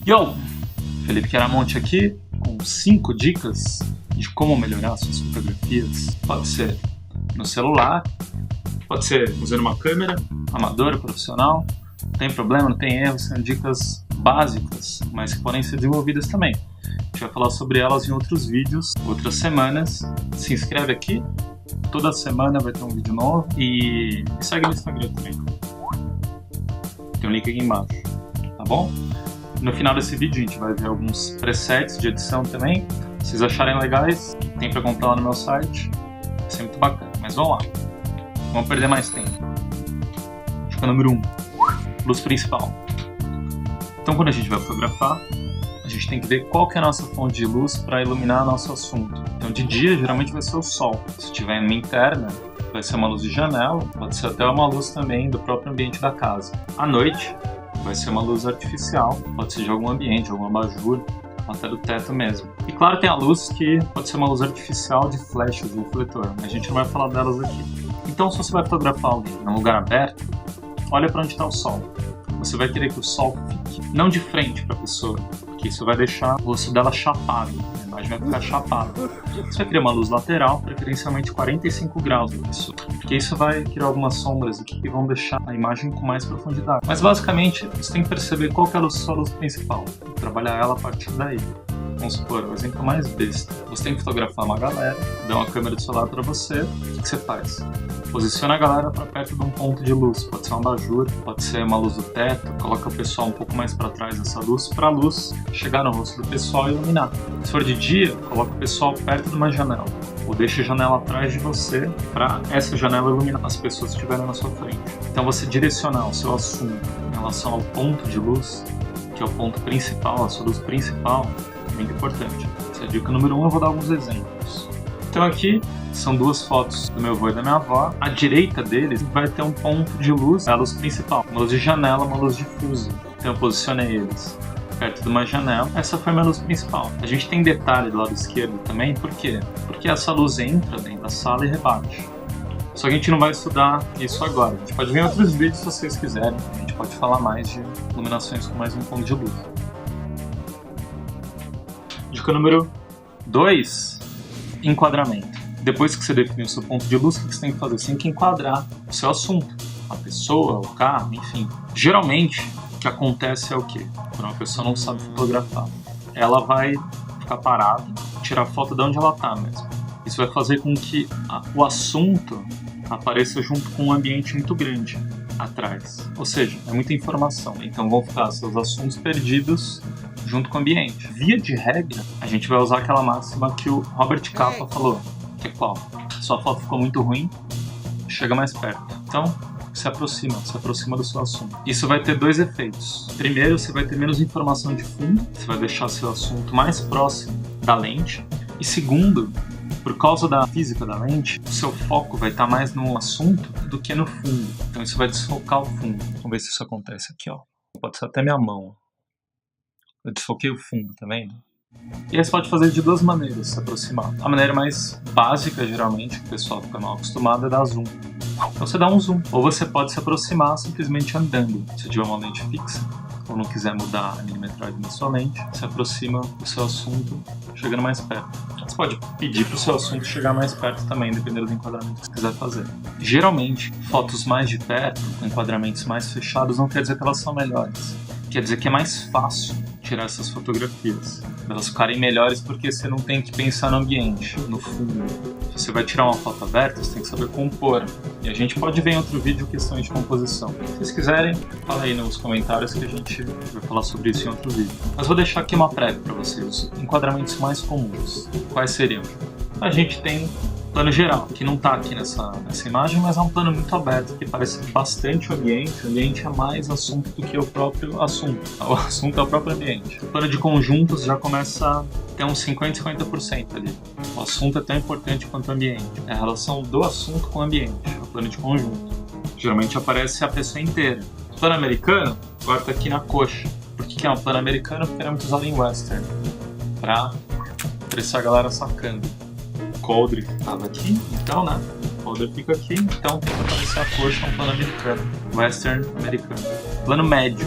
Yo! Felipe Chiaramonte aqui com 5 dicas de como melhorar suas fotografias. Pode ser no celular, pode ser usando uma câmera, amadora, profissional. Não tem problema, não tem erro, são dicas básicas, mas que podem ser desenvolvidas também. A gente vai falar sobre elas em outros vídeos, outras semanas. Se inscreve aqui, toda semana vai ter um vídeo novo e segue no Instagram também. Tem um link aqui embaixo, tá bom? No final desse vídeo a gente vai ver alguns presets de edição também. Se vocês acharem legais, tem para comprar lá no meu site. Vai ser muito bacana, mas vamos lá. Vamos perder mais tempo. Dica número 1. Luz principal. Então quando a gente vai fotografar, a gente tem que ver qual que é a nossa fonte de luz para iluminar nosso assunto. Então de dia geralmente vai ser o sol. Se tiver uma interna, vai ser uma luz de janela, pode ser até uma luz também do próprio ambiente da casa. À noite, vai ser uma luz artificial, pode ser de algum ambiente, algum abajur, até do teto mesmo. E claro, tem a luz que pode ser uma luz artificial de flash, de refletor, mas a gente não vai falar delas aqui. Então, se você vai fotografar alguém num lugar aberto, olha para onde está o sol. Você vai querer que o sol fique não de frente para a pessoa, porque isso vai deixar o rosto dela chapado, a imagem vai ficar chapada. Você vai criar uma luz lateral, preferencialmente 45 graus da pessoa, porque isso vai criar algumas sombras aqui que vão deixar a imagem com mais profundidade. Mas basicamente, você tem que perceber qual que é a sua luz principal e trabalhar ela a partir daí. Vamos supor, o exemplo mais besta. Você tem que fotografar uma galera, dá uma câmera do celular para você, o que você faz? Posiciona a galera para perto de um ponto de luz, pode ser um abajur, pode ser uma luz do teto, coloca o pessoal um pouco mais para trás dessa luz, para a luz chegar no rosto do pessoal e iluminar. Se for de dia, coloca o pessoal perto de uma janela, ou deixa a janela atrás de você para essa janela iluminar as pessoas que estiverem na sua frente. Então você direcionar o seu assunto em relação ao ponto de luz, que é o ponto principal, a sua luz principal, é muito importante. Essa é a dica número 1, eu vou dar alguns exemplos. Então aqui são duas fotos do meu avô e da minha avó. À direita deles vai ter um ponto de luz, a luz principal, uma luz de janela, uma luz difusa. Então eu posicionei eles perto de uma janela. Essa foi a minha luz principal. A gente tem detalhe do lado esquerdo também, por quê? Porque essa luz entra dentro da sala e rebate. Só que a gente não vai estudar isso agora. A gente pode ver em outros vídeos se vocês quiserem. A gente pode falar mais de iluminações com mais um ponto de luz. Dica número 2. Enquadramento. Depois que você definiu o seu ponto de luz, o que você tem que fazer? Você tem que enquadrar o seu assunto, a pessoa, o carro, enfim. Geralmente, o que acontece é o quê? Quando uma pessoa não sabe fotografar, ela vai ficar parada, tirar foto de onde ela está mesmo. Isso vai fazer com que o assunto apareça junto com um ambiente muito grande atrás. Ou seja, é muita informação. Então vão ficar seus assuntos perdidos junto com o ambiente. Via de regra, a gente vai usar aquela máxima que o Robert Capa falou, que é qual? Sua foto ficou muito ruim, chega mais perto. Então, se aproxima do seu assunto. Isso vai ter dois efeitos. Primeiro, você vai ter menos informação de fundo, você vai deixar seu assunto mais próximo da lente. E segundo, por causa da física da lente, o seu foco vai estar mais no assunto do que no fundo. Então isso vai desfocar o fundo. Vamos ver se isso acontece aqui, ó. Pode ser até minha mão. Eu desfoquei o fundo, tá vendo? E aí você pode fazer de duas maneiras, se aproximar. A maneira mais básica, geralmente, que o pessoal fica mal acostumado, é dar zoom. Então você dá um zoom. Ou você pode se aproximar simplesmente andando. Se tiver uma lente fixa, ou não quiser mudar a milimetragem da sua lente, se aproxima do seu assunto, chegando mais perto. Você pode pedir para o seu assunto chegar mais perto também, dependendo do enquadramento que você quiser fazer. Geralmente, fotos mais de perto, com enquadramentos mais fechados, não quer dizer que elas são melhores. Quer dizer que é mais fácil tirar essas fotografias. Elas ficarem melhores porque você não tem que pensar no ambiente, no fundo. Se você vai tirar uma foto aberta, você tem que saber compor. E a gente pode ver em outro vídeo questões de composição. Se vocês quiserem, fala aí nos comentários que a gente vai falar sobre isso em outro vídeo. Mas vou deixar aqui uma prévia para vocês. Enquadramentos mais comuns. Quais seriam? A gente tem plano geral, que não está aqui nessa imagem, mas é um plano muito aberto, que parece bastante o ambiente é mais assunto do que o próprio assunto. O assunto é o próprio ambiente. O plano de conjuntos já começa a ter uns 50% e 50% ali. O assunto é tão importante quanto o ambiente. É a relação do assunto com o ambiente, o plano de conjunto. Geralmente aparece a pessoa inteira. O plano americano, agora está aqui na coxa. Por que é um plano americano? Porque era muito usado em western, para essa galera sacando. Coldre estava aqui, então, né? Coldre fica aqui, então tem que aparecer a coxa, um plano americano, western americano. Plano médio.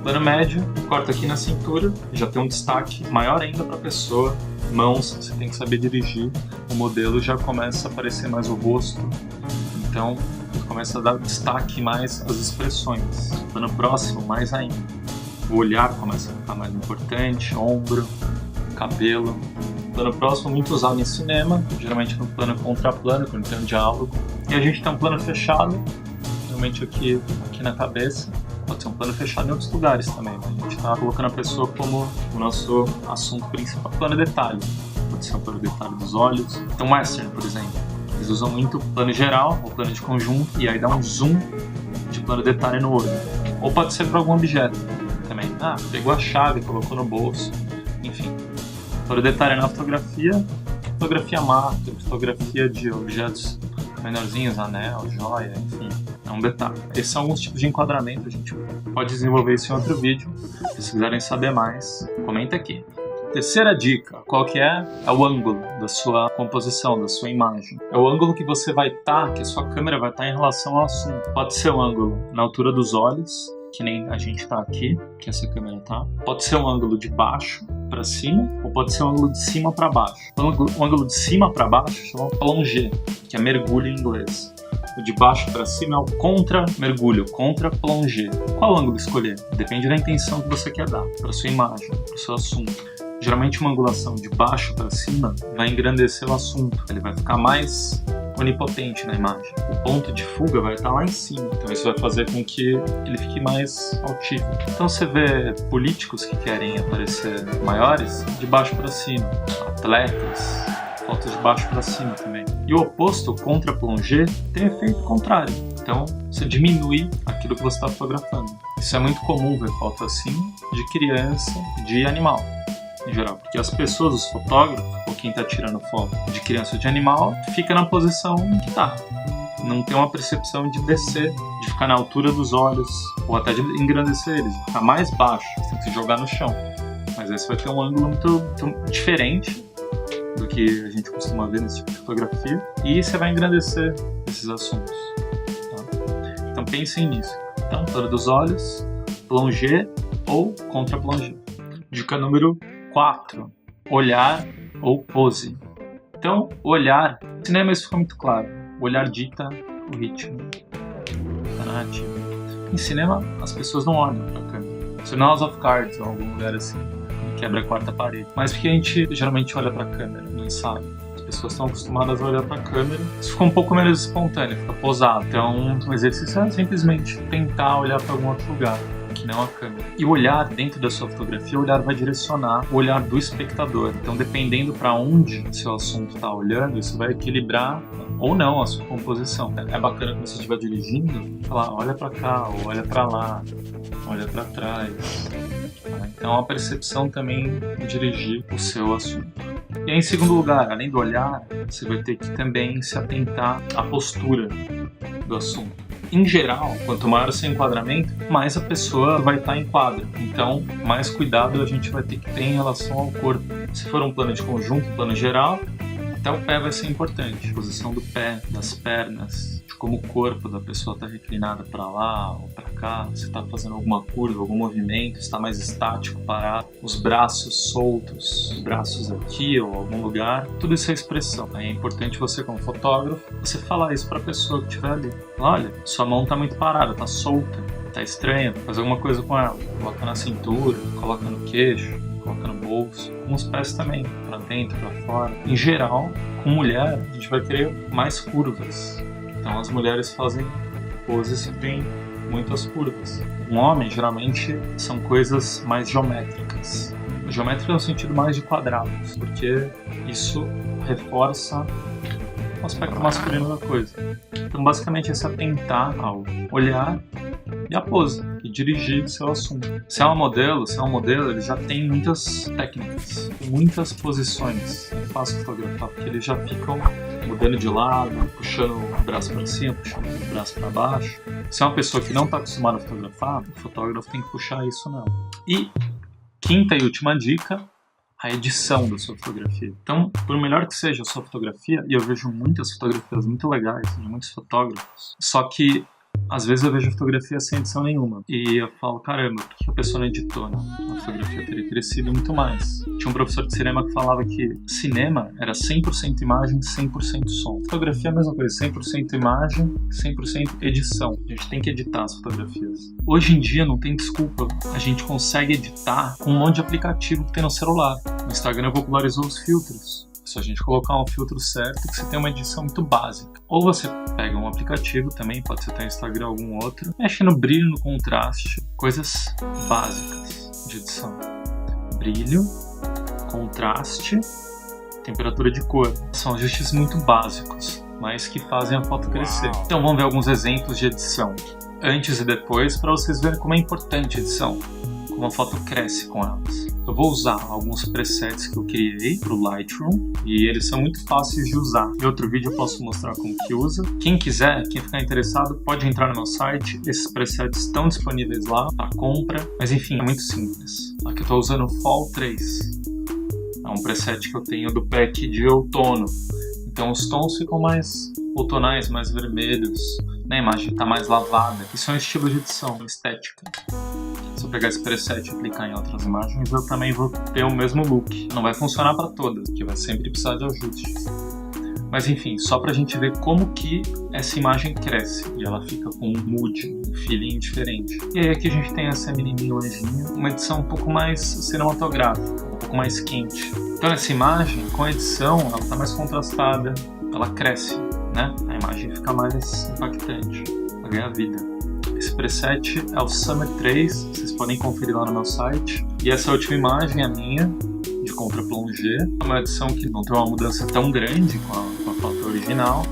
Plano médio, corta aqui na cintura, já tem um destaque maior ainda para a pessoa. Mãos, você tem que saber dirigir, o modelo já começa a aparecer mais o rosto, então começa a dar destaque mais às expressões. Plano próximo, mais ainda. O olhar começa a ficar mais importante, ombro, cabelo. Plano próximo muito usado em cinema, geralmente no plano contraplano, quando tem um diálogo. E a gente tem um plano fechado, geralmente aqui na cabeça. Pode ser um plano fechado em outros lugares também, mas a gente está colocando a pessoa como o nosso assunto principal. Plano detalhe, pode ser um plano detalhe dos olhos. Então, western, por exemplo, eles usam muito plano geral ou plano de conjunto e aí dá um zoom de plano detalhe no olho. Ou pode ser para algum objeto também. Pegou a chave, colocou no bolso, enfim. Plano detalhe na fotografia macro, fotografia de objetos menorzinhos, anel, joia, enfim. É um detalhe. Esses são alguns tipos de enquadramento, a gente pode desenvolver isso em outro vídeo. Se vocês quiserem saber mais, comenta aqui. Terceira dica, qual que é? É o ângulo da sua composição, da sua imagem. É o ângulo que você vai estar, que a sua câmera vai estar em relação ao assunto. Pode ser um ângulo na altura dos olhos, que nem a gente está aqui, que essa câmera tá. Pode ser um ângulo de baixo para cima, ou pode ser um ângulo de cima para baixo. O ângulo de cima para baixo chama plongé, que é mergulho em inglês. O de baixo para cima é o contra-mergulho, contra-plongé. Qual ângulo escolher? Depende da intenção que você quer dar para sua imagem, para o seu assunto. Geralmente uma angulação de baixo para cima vai engrandecer o assunto, ele vai ficar mais onipotente na imagem. O ponto de fuga vai estar lá em cima, então isso vai fazer com que ele fique mais altivo. Então você vê políticos que querem aparecer maiores de baixo para cima, atletas, fotos de baixo para cima também. E o oposto, o contra-plongé, tem efeito contrário. Então você diminui aquilo que você está fotografando. Isso é muito comum ver foto assim de criança, de animal. Em geral, porque as pessoas, os fotógrafos, ou quem está tirando foto de criança ou de animal, fica na posição que tá. Não tem uma percepção de descer, de ficar na altura dos olhos, ou até de engrandecer eles, de ficar mais baixo, você tem que se jogar no chão. Mas aí você vai ter um ângulo muito diferente do que a gente costuma ver nesse tipo de fotografia, e você vai engrandecer esses assuntos. Tá? Então pensem nisso. Então, altura dos olhos, plongé ou contra-plongé. Dica número 4. Olhar ou pose. Então, olhar, no cinema isso fica muito claro. O olhar dita o ritmo da narrativa. Em cinema, as pessoas não olham para a câmera. Se no House of Cards ou algum lugar assim, quebra a quarta parede. Mas porque a gente geralmente olha para a câmera no ensaio. As pessoas estão acostumadas a olhar para a câmera. Isso fica um pouco menos espontâneo, fica posado. Então, o exercício é simplesmente tentar olhar para algum outro lugar, que não a câmera. E o olhar dentro da sua fotografia, o olhar vai direcionar o olhar do espectador. Então, dependendo para onde o seu assunto está olhando, isso vai equilibrar ou não a sua composição. É bacana quando você estiver dirigindo, falar, olha para cá, ou olha para lá, olha para trás. Então, a percepção também de dirigir o seu assunto. E aí, em segundo lugar, além do olhar, você vai ter que também se atentar à postura do assunto. Em geral, quanto maior o seu enquadramento, mais a pessoa vai estar em quadro. Então, mais cuidado a gente vai ter que ter em relação ao corpo. Se for um plano de conjunto, um plano geral, até o pé vai ser importante. A posição do pé, das pernas, de como o corpo da pessoa está reclinado para lá ou para cá, se está fazendo alguma curva, algum movimento, se está mais estático, parado, os braços soltos, os braços aqui ou algum lugar, tudo isso é expressão. Aí é importante você, como fotógrafo, você falar isso para a pessoa que estiver ali. Olha, sua mão está muito parada, está solta, está estranha, faz alguma coisa com ela. Coloca na cintura, coloca no queixo, coloca no bolso, com os pés também, para dentro, para fora. Em geral, com mulher, a gente vai querer mais curvas. Então as mulheres fazem poses que têm muitas curvas. Um homem, geralmente, são coisas mais geométricas. Geométrica no sentido mais de quadrados, porque isso reforça o aspecto masculino da coisa. Então, basicamente, é se atentar ao olhar e a pose, e dirigir seu assunto. Se é um modelo, ele já tem muitas técnicas, muitas posições. É fácil fotografar, porque eles já ficam mudando de lado, puxando o braço para cima, puxando o braço para baixo. Se é uma pessoa que não está acostumada a fotografar, o fotógrafo tem que puxar isso nela. E quinta e última dica, a edição da sua fotografia. Então, por melhor que seja a sua fotografia, e eu vejo muitas fotografias muito legais de muitos fotógrafos, só que Às vezes eu vejo fotografia sem edição nenhuma e eu falo, caramba, por que a pessoa não editou, né? A fotografia teria crescido muito mais. Tinha um professor de cinema que falava que cinema era 100% imagem, 100% som. Fotografia é a mesma coisa, 100% imagem, 100% edição. A gente tem que editar as fotografias. Hoje em dia não tem desculpa, a gente consegue editar com um monte de aplicativo que tem no celular. O Instagram popularizou os filtros. Se a gente colocar um filtro certo, que você tem uma edição muito básica. Ou você pega um aplicativo também, pode ser até Instagram ou algum outro, mexe no brilho, no contraste, coisas básicas de edição. Brilho, contraste, temperatura de cor. São ajustes muito básicos, mas que fazem a foto crescer. Então vamos ver alguns exemplos de edição, antes e depois, para vocês verem como é importante a edição, como a foto cresce com elas. Eu vou usar alguns presets que eu criei para o Lightroom e eles são muito fáceis de usar. Em outro vídeo eu posso mostrar como que usa. Quem quiser, quem ficar interessado, pode entrar no meu site. Esses presets estão disponíveis lá para compra, mas enfim, é muito simples. Aqui eu estou usando o Fall 3. É um preset que eu tenho do pack de outono. Então os tons ficam mais outonais, mais vermelhos. A imagem está mais lavada. Isso é um estilo de edição, estética. Se eu pegar esse preset e aplicar em outras imagens, eu também vou ter o mesmo look. Não vai funcionar para todas, porque vai sempre precisar de ajustes. Mas enfim, só pra gente ver como que essa imagem cresce. E ela fica com um mood, um feeling diferente. E aí aqui a gente tem essa menininha anjinho, uma edição um pouco mais cinematográfica, um pouco mais quente. Então essa imagem, com a edição, ela tá mais contrastada, ela cresce, né? A imagem fica mais impactante, ela ganha vida. Esse preset é o Summer 3, vocês podem conferir lá no meu site. E essa última imagem é minha, de Contra Plongé. É uma edição que não tem uma mudança tão grande com a foto original,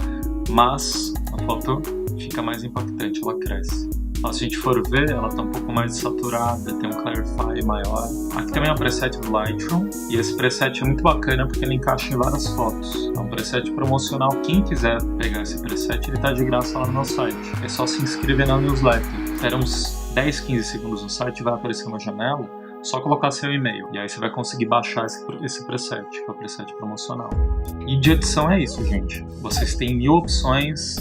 mas a foto fica mais impactante, ela cresce. Então, se a gente for ver, ela está um pouco mais saturada, tem um clarify maior. Aqui também é um preset do Lightroom, e esse preset é muito bacana porque ele encaixa em várias fotos. É um preset promocional, quem quiser pegar esse preset, ele está de graça lá no meu site. É só se inscrever na newsletter. Espera uns 10, 15 segundos no site, vai aparecer uma janela, só colocar seu e-mail, e aí você vai conseguir baixar esse preset, que é o preset promocional. E de edição é isso, gente. Vocês têm 1000 opções.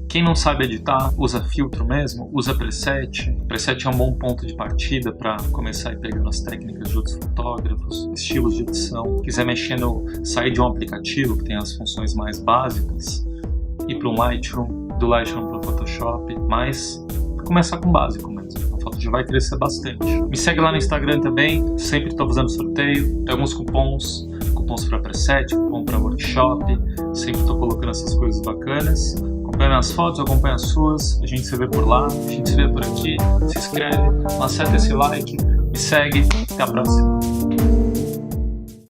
Quem não sabe editar, usa filtro mesmo, usa preset. Preset é um bom ponto de partida para começar a ir pegando as técnicas de outros fotógrafos, estilos de edição. Quiser mexer sair de um aplicativo que tem as funções mais básicas, ir para um Lightroom, do Lightroom para o Photoshop, mas começar com o básico mesmo. A foto já vai crescer bastante. Me segue lá no Instagram também, sempre estou fazendo sorteio, tem alguns cupons para preset, cupom para workshop, sempre estou colocando essas coisas bacanas. Acompanha minhas fotos, acompanha as suas, a gente se vê por lá, a gente se vê por aqui, se inscreve, acerta esse like, me segue, até a próxima.